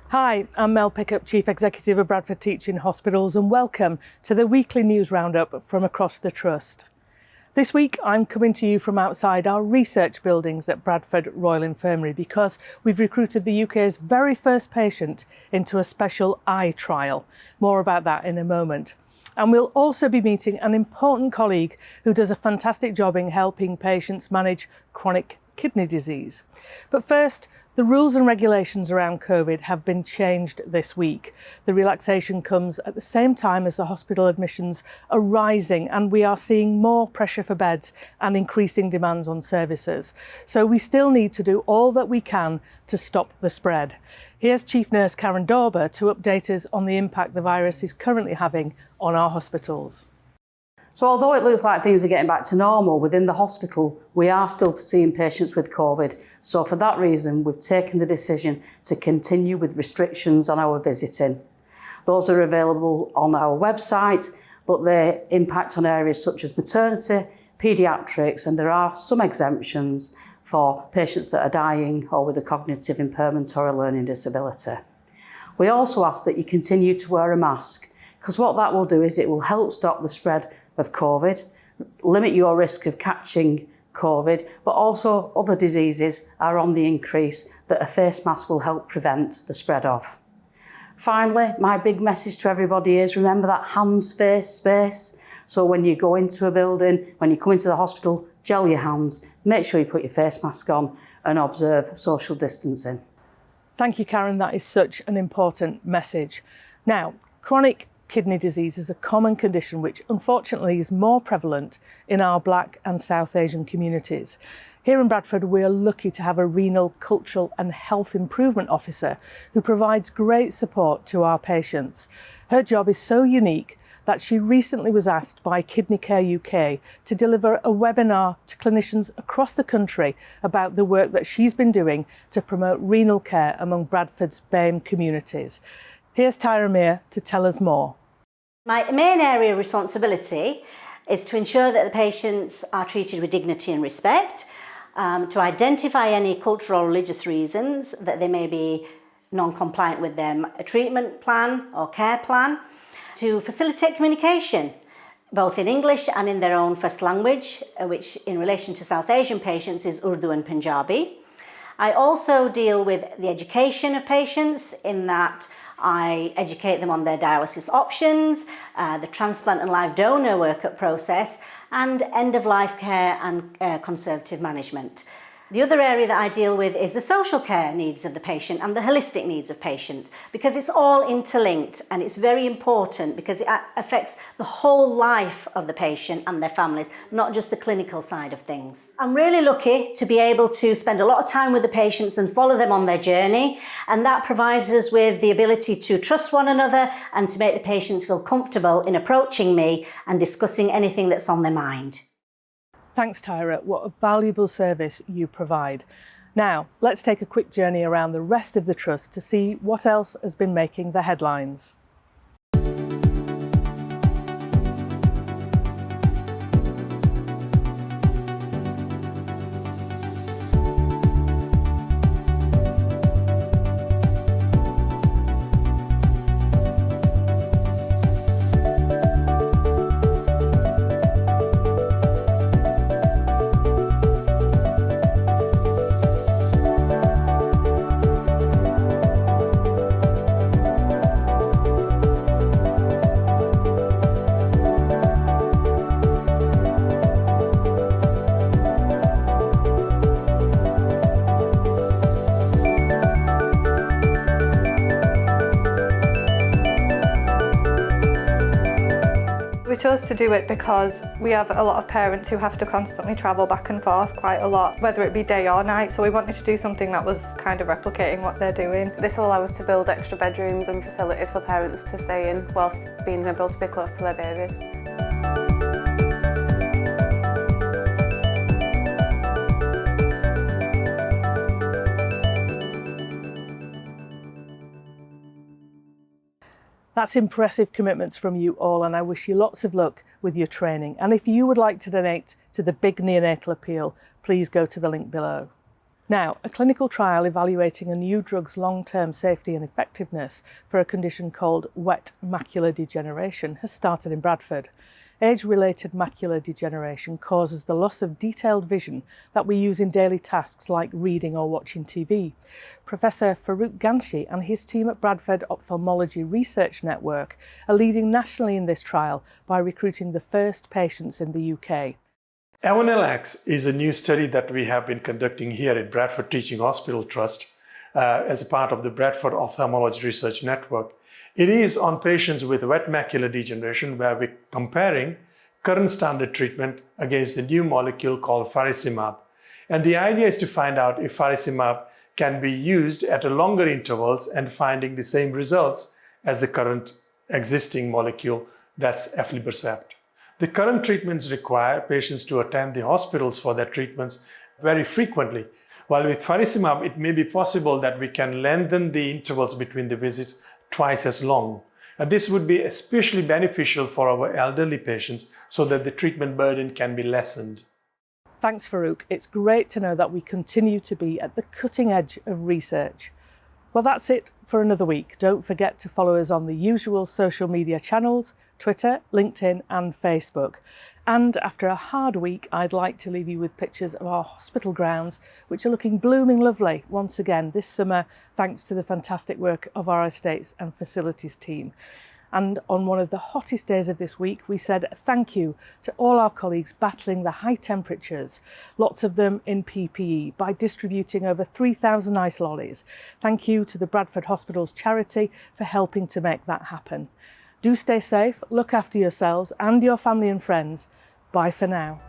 Hi, I'm Mel Pickup, Chief Executive of Bradford Teaching Hospitals, and welcome to the weekly news roundup from across the Trust. This week I'm coming to you from outside our research buildings at Bradford Royal Infirmary because we've recruited the UK's very first patient into a special eye trial. More about that in a moment. And we'll also be meeting an important colleague who does a fantastic job in helping patients manage chronic kidney disease. But first, the rules and regulations around COVID have been changed this week. The relaxation comes at the same time as the hospital admissions are rising, and we are seeing more pressure for beds and increasing demands on services. So we still need to do all that we can to stop the spread. Here's Chief Nurse Karen Dauber to update us on the impact the virus is currently having on our hospitals. So although it looks like things are getting back to normal, within the hospital, we are still seeing patients with COVID. So for that reason, we've taken the decision to continue with restrictions on our visiting. Those are available on our website, but they impact on areas such as maternity, paediatrics, and there are some exemptions for patients that are dying or with a cognitive impairment or a learning disability. We also ask that you continue to wear a mask, because what that will do is it will help stop the spread of COVID, limit your risk of catching COVID, but also other diseases are on the increase that a face mask will help prevent the spread of. Finally, my big message to everybody is remember that hands, face, space. So when you go into a building, when you come into the hospital, gel your hands, make sure you put your face mask on and observe social distancing. Thank you, Karen. That is such an important message. Now, chronic kidney disease is a common condition which unfortunately is more prevalent in our Black and South Asian communities. Here in Bradford, we are lucky to have a renal, cultural and health improvement officer who provides great support to our patients. Her job is so unique that she recently was asked by Kidney Care UK to deliver a webinar to clinicians across the country about the work that she's been doing to promote renal care among Bradford's BAME communities. Here's Tyra Meir to tell us more. My main area of responsibility is to ensure that the patients are treated with dignity and respect, to identify any cultural or religious reasons that they may be non-compliant with their treatment plan or care plan, to facilitate communication, both in English and in their own first language, which in relation to South Asian patients is Urdu and Punjabi. I also deal with the education of patients in that I educate them on their dialysis options, the transplant and live donor workup process, and end-of-life care and conservative management. The other area that I deal with is the social care needs of the patient and the holistic needs of patients, because it's all interlinked and it's very important because it affects the whole life of the patient and their families, not just the clinical side of things. I'm really lucky to be able to spend a lot of time with the patients and follow them on their journey, and that provides us with the ability to trust one another and to make the patients feel comfortable in approaching me and discussing anything that's on their mind. Thanks, Tyra. What a valuable service you provide. Now, let's take a quick journey around the rest of the Trust to see what else has been making the headlines. We chose to do it because we have a lot of parents who have to constantly travel back and forth quite a lot, whether it be day or night, so we wanted to do something that was kind of replicating what they're doing. This will allow us to build extra bedrooms and facilities for parents to stay in whilst being able to be close to their babies. That's impressive commitments from you all, and I wish you lots of luck with your training. And if you would like to donate to the big neonatal appeal, please go to the link below. Now, a clinical trial evaluating a new drug's long-term safety and effectiveness for a condition called wet macular degeneration has started in Bradford. Age-related macular degeneration causes the loss of detailed vision that we use in daily tasks like reading or watching TV. Professor Farooq Ganshi and his team at Bradford Ophthalmology Research Network are leading nationally in this trial by recruiting the first patients in the UK. Neonatal is a new study that we have been conducting here at Bradford Teaching Hospital Trust as a part of the Bradford Ophthalmology Research Network. It is on patients with wet macular degeneration where we're comparing current standard treatment against the new molecule called faricimab. And the idea is to find out if faricimab can be used at a longer intervals and finding the same results as the current existing molecule, that's aflibercept. The current treatments require patients to attend the hospitals for their treatments very frequently. While with faricimab, it may be possible that we can lengthen the intervals between the visits twice as long. And this would be especially beneficial for our elderly patients so that the treatment burden can be lessened. Thanks, Farooq. It's great to know that we continue to be at the cutting edge of research. Well, that's it for another week. Don't forget to follow us on the usual social media channels, Twitter, LinkedIn and Facebook. And after a hard week, I'd like to leave you with pictures of our hospital grounds, which are looking blooming lovely once again this summer, thanks to the fantastic work of our estates and facilities team. And on one of the hottest days of this week, we said thank you to all our colleagues battling the high temperatures, lots of them in PPE, by distributing over 3,000 ice lollies. Thank you to the Bradford Hospital's charity for helping to make that happen. Do stay safe, look after yourselves and your family and friends. Bye for now.